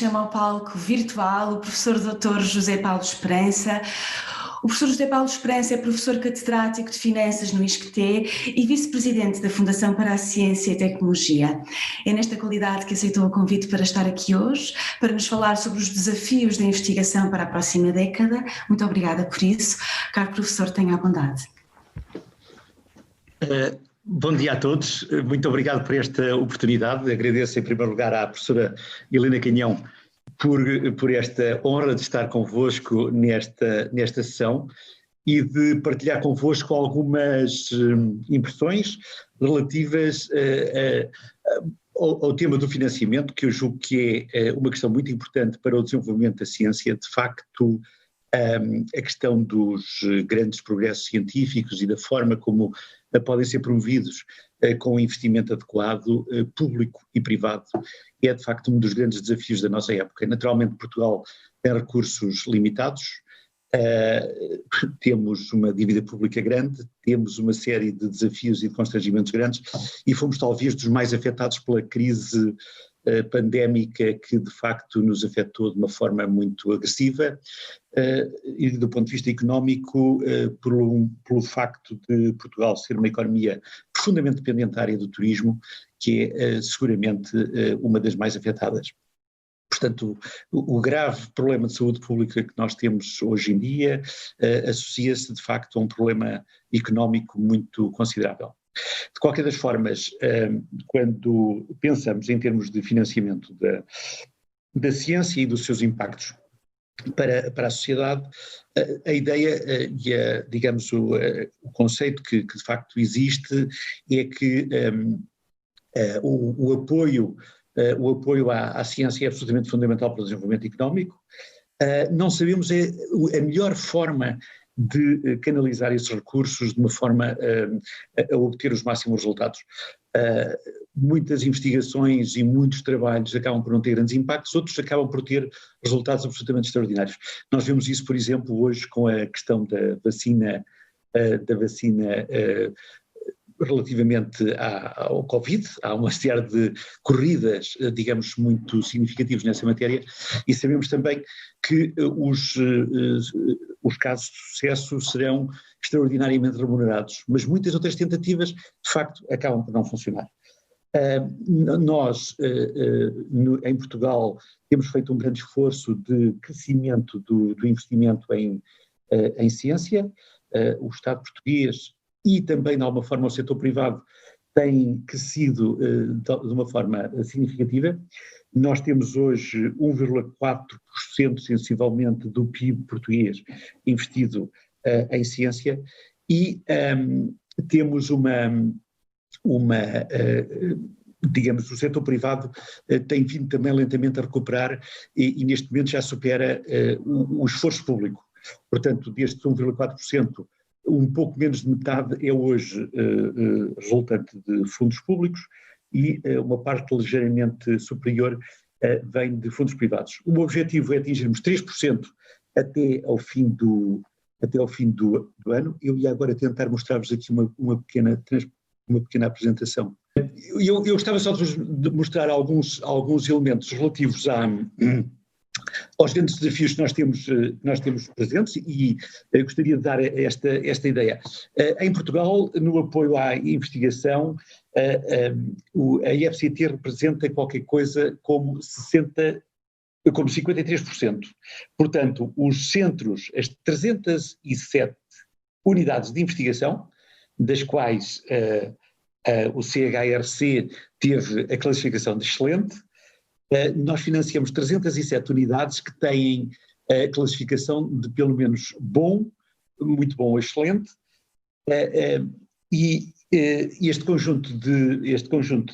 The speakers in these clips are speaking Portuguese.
chamo ao palco virtual o professor Dr. José Paulo Esperança. O professor José Paulo Esperança é professor catedrático de Finanças no ISCTE e vice-presidente da Fundação para a Ciência e Tecnologia. É nesta qualidade que aceitou o convite para estar aqui hoje, para nos falar sobre os desafios da investigação para a próxima década. Muito obrigada por isso. Caro professor, tenha a bondade. Bom dia a todos, muito obrigado por esta oportunidade. Agradeço em primeiro lugar à professora Helena Canhão por esta honra de estar convosco nesta sessão e de partilhar convosco algumas impressões relativas ao tema do financiamento, que eu julgo que é uma questão muito importante para o desenvolvimento da ciência. De facto, a questão dos grandes progressos científicos e da forma como podem ser promovidos com investimento adequado, público e privado, é de facto um dos grandes desafios da nossa época. Naturalmente Portugal tem recursos limitados, temos uma dívida pública grande, temos uma série de desafios e de constrangimentos grandes e fomos talvez dos mais afetados pela crise pandémica que de facto nos afetou de uma forma muito agressiva e do ponto de vista económico pelo facto de Portugal ser uma economia profundamente dependente da área do turismo, que é seguramente uma das mais afetadas. Portanto, o grave problema de saúde pública que nós temos hoje em dia associa-se de facto a um problema económico muito considerável. De qualquer das formas, quando pensamos em termos de financiamento da ciência e dos seus impactos para a sociedade, a ideia e digamos o conceito que de facto existe é que o apoio à ciência é absolutamente fundamental para o desenvolvimento económico. Não sabemos a melhor forma de canalizar esses recursos de uma forma a obter os máximos resultados. Muitas investigações e muitos trabalhos acabam por não ter grandes impactos, outros acabam por ter resultados absolutamente extraordinários. Nós vemos isso, por exemplo, hoje com a questão da vacina relativamente ao Covid. Há uma série de corridas, digamos, muito significativas nessa matéria e sabemos também que os casos de sucesso serão extraordinariamente remunerados, mas muitas outras tentativas, de facto, acabam por não funcionar. Nós, em Portugal, temos feito um grande esforço de crescimento do investimento em ciência. O Estado português e também, de alguma forma, o setor privado tem crescido de uma forma significativa. Nós temos hoje 1,4% sensivelmente do PIB português investido em ciência e temos digamos, o setor privado tem vindo também lentamente a recuperar e neste momento já supera o esforço público. Portanto, destes 1,4%, um pouco menos de metade é hoje resultante de fundos públicos e uma parte ligeiramente superior vem de fundos privados. O objetivo é atingirmos 3% até ao fim do ano. Eu ia agora tentar mostrar-vos aqui uma pequena apresentação. Eu gostava só de mostrar alguns elementos relativos aos grandes desafios que nós temos presentes e gostaria de dar esta ideia. Em Portugal, no apoio à investigação, a IFCT representa qualquer coisa como 53%. Portanto, os centros, as 307 unidades de investigação, das quais o CHRC teve a classificação de excelente, nós financiamos 307 unidades que têm a classificação de pelo menos bom, muito bom ou excelente, e este conjunto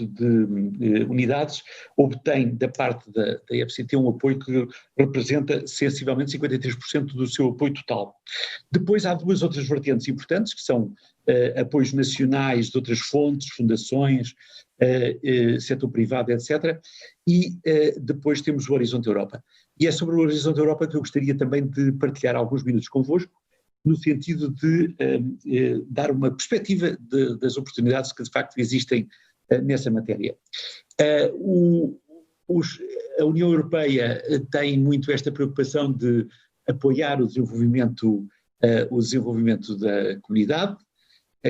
de unidades obtém da parte da IFCT um apoio que representa sensivelmente 53% do seu apoio total. Depois há duas outras vertentes importantes, que são apoios nacionais de outras fontes, fundações, setor privado, etc. E depois temos o Horizonte Europa. E é sobre o Horizonte Europa que eu gostaria também de partilhar alguns minutos convosco, no sentido de dar uma perspectiva das oportunidades que de facto existem nessa matéria. A União Europeia tem muito esta preocupação de apoiar o desenvolvimento da comunidade,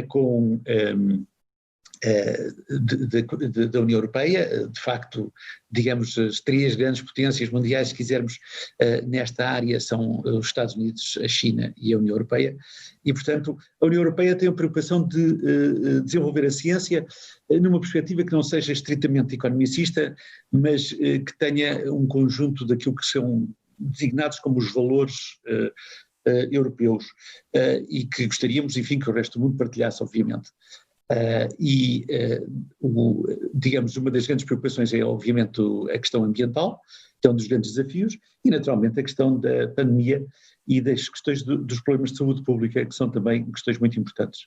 com da União Europeia. De facto, digamos, as três grandes potências mundiais, se quisermos, nesta área são os Estados Unidos, a China e a União Europeia, e portanto a União Europeia tem a preocupação de desenvolver a ciência numa perspectiva que não seja estritamente economicista, mas que tenha um conjunto daquilo que são designados como os valores europeus, e que gostaríamos, enfim, que o resto do mundo partilhasse, obviamente. Digamos, uma das grandes preocupações é, obviamente, a questão ambiental, que é um dos grandes desafios, e naturalmente a questão da pandemia e das questões dos problemas de saúde pública, que são também questões muito importantes.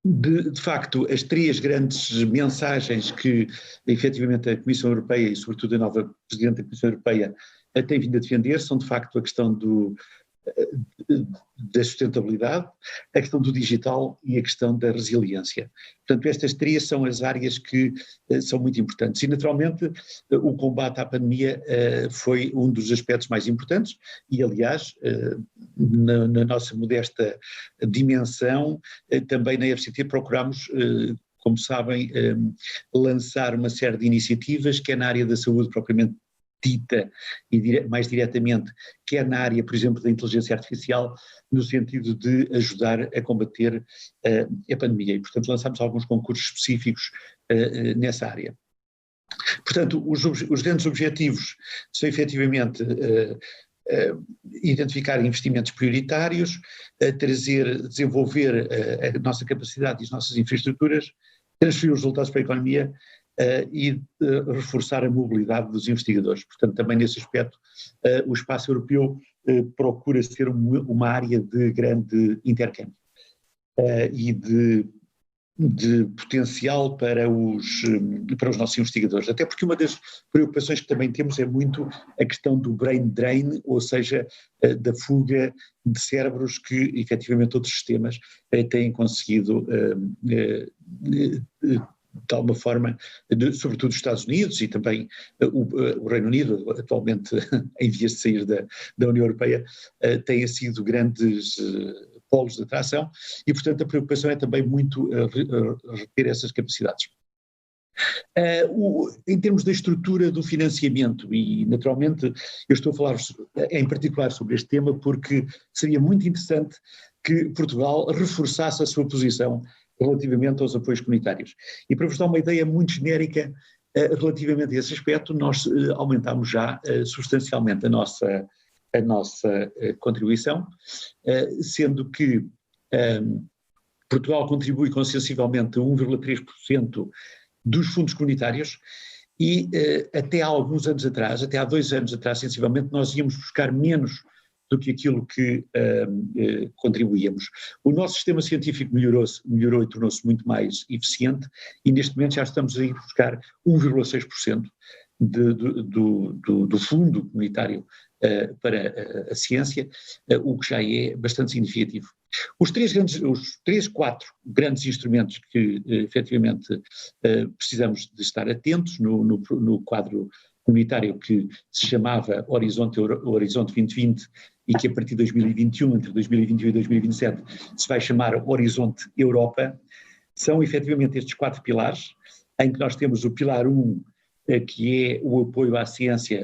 De facto, as três grandes mensagens que efetivamente a Comissão Europeia e sobretudo a nova Presidente da Comissão Europeia tem vindo a defender são de facto a questão da sustentabilidade, a questão do digital e a questão da resiliência. Portanto, estas três são as áreas que são muito importantes e, naturalmente, o combate à pandemia foi um dos aspectos mais importantes e, aliás, na nossa modesta dimensão, também na FCT procuramos, como sabem, lançar uma série de iniciativas, que é na área da saúde propriamente dita e mais diretamente, quer na área, por exemplo, da inteligência artificial, no sentido de ajudar a combater a pandemia. E, portanto, lançamos alguns concursos específicos nessa área. Portanto, os grandes objetivos são efetivamente identificar investimentos prioritários, desenvolver a nossa capacidade e as nossas infraestruturas, transferir os resultados para a economia, e reforçar a mobilidade dos investigadores. Portanto, também nesse aspecto, o espaço europeu procura ser uma área de grande intercâmbio e de potencial para os nossos investigadores, até porque uma das preocupações que também temos é muito a questão do brain drain, ou seja, da fuga de cérebros que efetivamente outros sistemas têm conseguido de alguma forma, sobretudo os Estados Unidos e também o Reino Unido, atualmente em vias de sair da União Europeia, têm sido grandes polos de atração e, portanto, a preocupação é também muito reter essas capacidades. Em termos da estrutura do financiamento, e naturalmente eu estou a falar em particular sobre este tema porque seria muito interessante que Portugal reforçasse a sua posição relativamente aos apoios comunitários. E para vos dar uma ideia muito genérica relativamente a esse aspecto, nós aumentámos já substancialmente a nossa contribuição, sendo que Portugal contribui com sensivelmente 1,3% dos fundos comunitários e até há alguns anos atrás, até há 2 anos atrás sensivelmente, nós íamos buscar menos do que aquilo que contribuíamos. O nosso sistema científico melhorou e tornou-se muito mais eficiente e neste momento já estamos a ir buscar 1,6% do fundo comunitário para a ciência, o que já é bastante significativo. Os 4 grandes instrumentos que efetivamente precisamos de estar atentos no quadro comunitário que se chamava Horizonte 2020 e que a partir de 2021, entre 2021 e 2027, se vai chamar Horizonte Europa, são efetivamente estes 4 pilares, em que nós temos o pilar 1, que é o apoio à ciência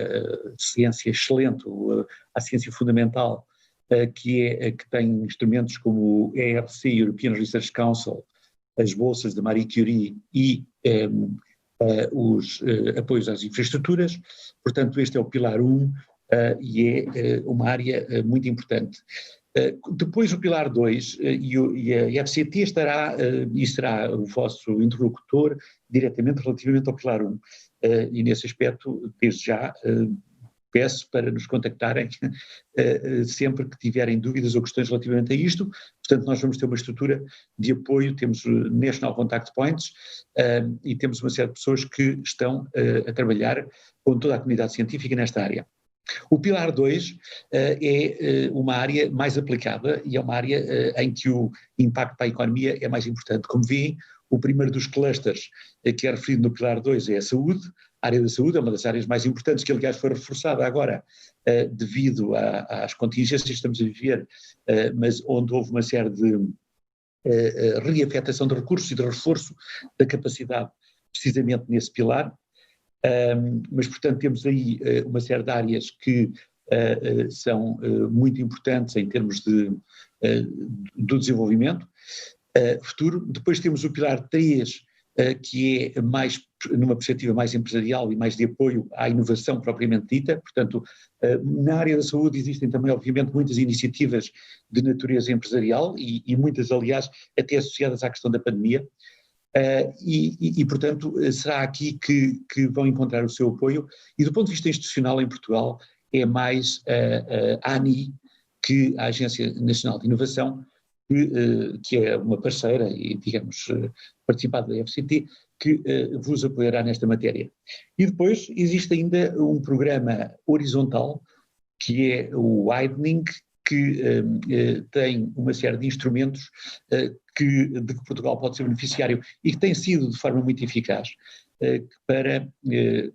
excelente, à ciência fundamental, que tem instrumentos como o ERC, European Research Council, as bolsas da Marie Curie e os apoios às infraestruturas. Portanto, este é o pilar 1 e é uma área muito importante. Depois o pilar 2 e a FCT será o vosso interlocutor diretamente relativamente ao pilar 1 e nesse aspecto, desde já, peço para nos contactarem sempre que tiverem dúvidas ou questões relativamente a isto. Portanto, nós vamos ter uma estrutura de apoio, temos National Contact Points e temos uma série de pessoas que estão a trabalhar com toda a comunidade científica nesta área. O pilar 2 é uma área mais aplicada e é uma área em que o impacto para a economia é mais importante. Como veem, o primeiro dos clusters que é referido no pilar 2 é a saúde, A área da saúde é uma das áreas mais importantes, que aliás foi reforçada agora devido às contingências que estamos a viver, mas onde houve uma série de reafetação de recursos e de reforço da capacidade precisamente nesse pilar. Mas, portanto, temos aí uma série de áreas que são muito importantes em termos do desenvolvimento futuro. Depois temos o pilar 3, que é mais, numa perspectiva mais empresarial e mais de apoio à inovação propriamente dita. Portanto, na área da saúde existem também, obviamente, muitas iniciativas de natureza empresarial e muitas, aliás, até associadas à questão da pandemia. Portanto, será aqui que vão encontrar o seu apoio. E do ponto de vista institucional em Portugal, é mais a ANI, que a Agência Nacional de Inovação, que é uma parceira e, digamos, participado da FCT, que vos apoiará nesta matéria. E depois existe ainda um programa horizontal, que é o Widening, que tem uma série de instrumentos de que Portugal pode ser beneficiário e que tem sido de forma muito eficaz para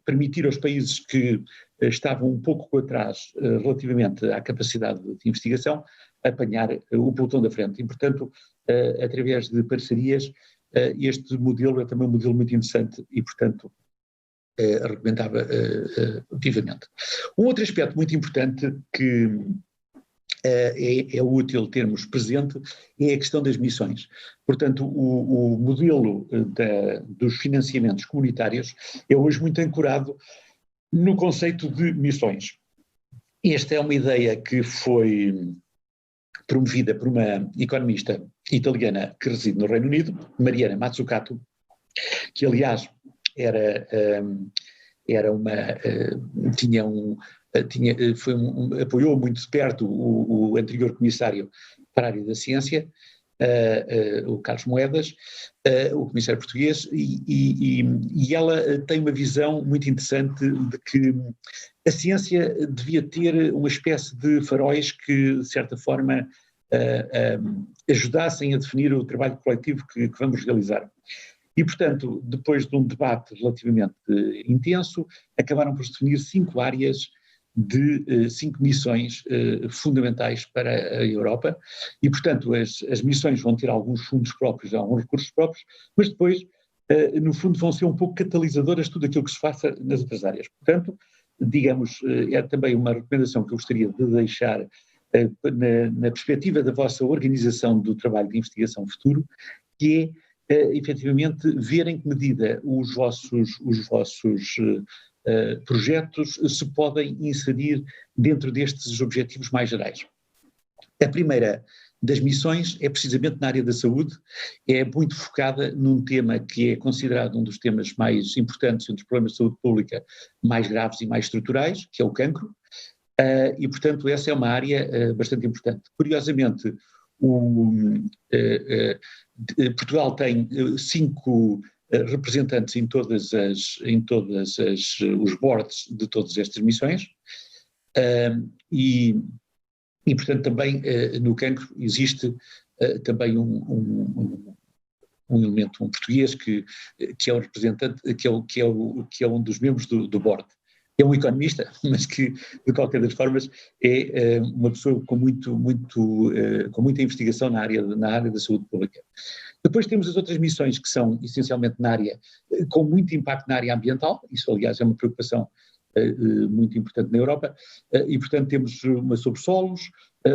permitir aos países que estavam um pouco atrás relativamente à capacidade de investigação apanhar o pelotão da frente. E, portanto, através de parcerias, este modelo é também um modelo muito interessante e, portanto, recomendava vivamente. Um outro aspecto muito importante que é útil termos presente é a questão das missões. Portanto, o modelo dos financiamentos comunitários é hoje muito ancorado no conceito de missões. Esta é uma ideia que foi promovida por uma economista italiana que reside no Reino Unido, Mariana Mazzucato, que aliás apoiou muito de perto o anterior comissário para a área da ciência, o Carlos Moedas, o comissário português, e ela tem uma visão muito interessante de que a ciência devia ter uma espécie de faróis que, de certa forma, ajudassem a definir o trabalho coletivo que vamos realizar. E, portanto, depois de um debate relativamente intenso, acabaram por se definir 5 áreas de 5 missões fundamentais para a Europa e, portanto, as missões vão ter alguns fundos próprios, alguns recursos próprios, mas depois, no fundo, vão ser um pouco catalisadoras de tudo aquilo que se faça nas outras áreas. Portanto, digamos, é também uma recomendação que eu gostaria de deixar na perspectiva da vossa organização do trabalho de investigação futuro, que é, efetivamente, ver em que medida os vossos projetos se podem inserir dentro destes objetivos mais gerais. A primeira das missões é precisamente na área da saúde, é muito focada num tema que é considerado um dos temas mais importantes, um dos problemas de saúde pública mais graves e mais estruturais, que é o cancro, e portanto essa é uma área bastante importante. Curiosamente, Portugal tem 5 representantes em todas os boards de todas estas missões, e portanto também no cancro existe também um elemento, um português que é o representante, que é um dos membros do board. É um economista, mas que, de qualquer das formas, é uma pessoa com muita investigação na área da saúde pública. Depois temos as outras missões que são essencialmente com muito impacto na área ambiental, isso aliás é uma preocupação muito importante na Europa, e portanto temos uma sobre solos,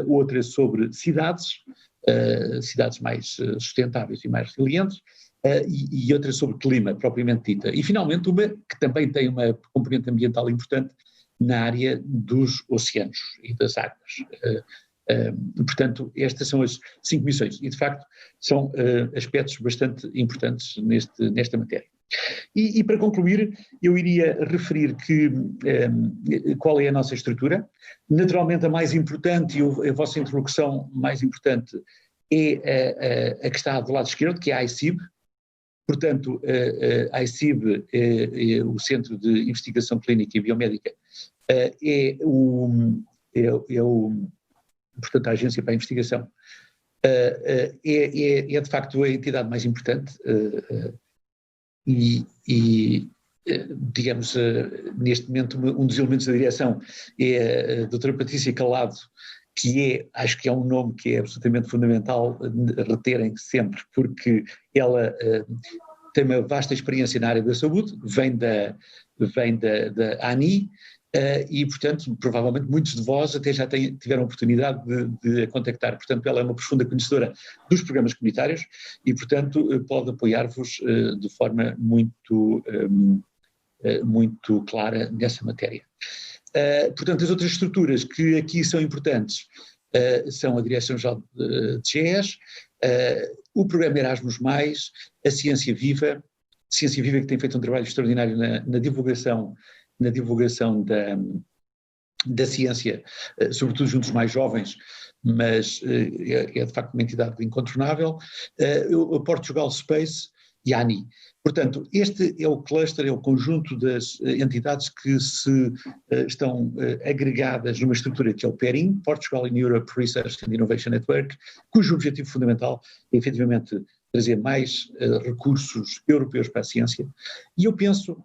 outra sobre cidades mais sustentáveis e mais resilientes, e outra sobre clima propriamente dita. E finalmente uma que também tem uma componente ambiental importante na área dos oceanos e das águas. Portanto, estas são as 5 missões e de facto são aspectos bastante importantes nesta matéria. E para concluir, eu iria referir qual é a nossa estrutura. Naturalmente a mais importante e a vossa interlocução mais importante é a que está do lado esquerdo, que é a ICIB. Portanto, a ICIB é o Centro de Investigação Clínica e Biomédica, portanto, a Agência para a Investigação, é de facto a entidade mais importante e digamos, neste momento um dos elementos da direção é a doutora Patrícia Calado, que acho que é um nome que é absolutamente fundamental reterem sempre, porque ela tem uma vasta experiência na área da saúde, vem da ANI, e, portanto, provavelmente muitos de vós até já tiveram a oportunidade de a contactar. Portanto, ela é uma profunda conhecedora dos programas comunitários e, portanto, pode apoiar-vos de forma muito clara nessa matéria. Portanto, as outras estruturas que aqui são importantes são a Direção-Geral de GES, o programa Erasmus+, a Ciência Viva que tem feito um trabalho extraordinário na divulgação da ciência, sobretudo junto aos mais jovens, mas é de facto uma entidade incontornável, o Portugal Space e a ANI. Portanto, este é o cluster, é o conjunto das entidades que estão agregadas numa estrutura que é o PERIN, Portugal in Europe Research and Innovation Network, cujo objetivo fundamental é efetivamente trazer mais recursos europeus para a ciência. E eu penso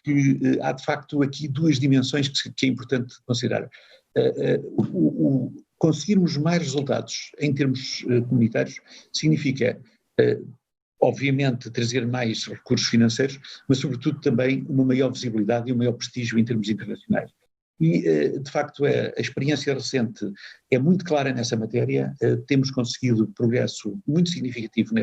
que há de facto aqui duas dimensões que é importante considerar. Conseguirmos mais resultados em termos comunitários significa obviamente trazer mais recursos financeiros, mas sobretudo também uma maior visibilidade e um maior prestígio em termos internacionais. E, de facto, a experiência recente é muito clara nessa matéria, temos conseguido progresso muito significativo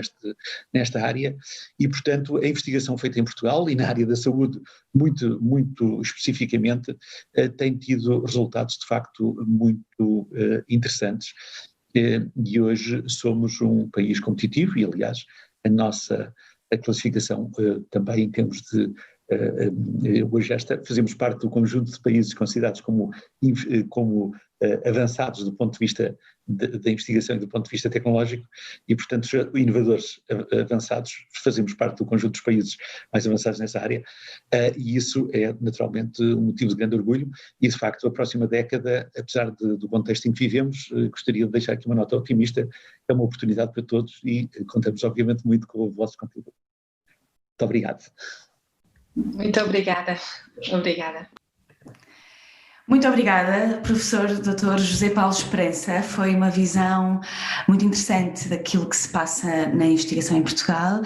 nesta área e, portanto, a investigação feita em Portugal e na área da saúde, muito especificamente, tem tido resultados, de facto, muito interessantes. E hoje somos um país competitivo e, aliás, a classificação também em termos de hoje fazemos parte do conjunto de países considerados como avançados do ponto de vista da investigação e do ponto de vista tecnológico e, portanto, inovadores avançados, fazemos parte do conjunto dos países mais avançados nessa área e isso é naturalmente um motivo de grande orgulho e, de facto, a próxima década, apesar do contexto em que vivemos, gostaria de deixar aqui uma nota otimista, é uma oportunidade para todos e contamos obviamente muito com o vosso contributo. Muito obrigado. Muito obrigada. Obrigada. Muito obrigada, professor Dr. José Paulo Esperança. Foi uma visão muito interessante daquilo que se passa na investigação em Portugal.